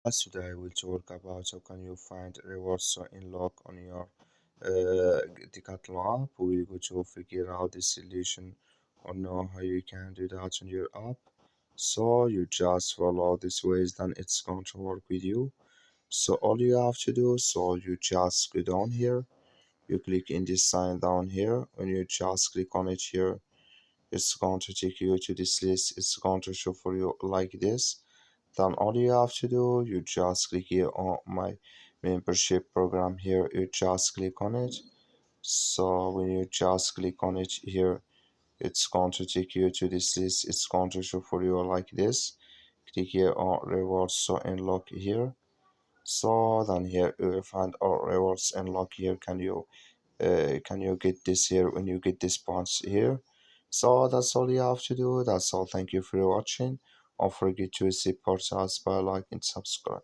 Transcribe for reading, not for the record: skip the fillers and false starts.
Today we'll talk about how can you find rewards or unlock on your Decathlon app. We're going to figure out the solution or know how you can do that on your app. So you just follow these ways, then it's going to work with you. So all you have to do, so you just go down here, you click in this sign down here. When you just click on it here, it's going to take you to this list. It's going to show for you like this. Then all you have to do, you just click here on my membership program here. You just click on it. So when you just click on it here, it's going to take you to this list. It's going to show for you like this. Click here on rewards, so unlock here. So then here you will find all rewards unlock here. Can you get this here when you get this points here? So that's all you have to do. That's all. Thank you for watching. Don't forget to support us by like and subscribe.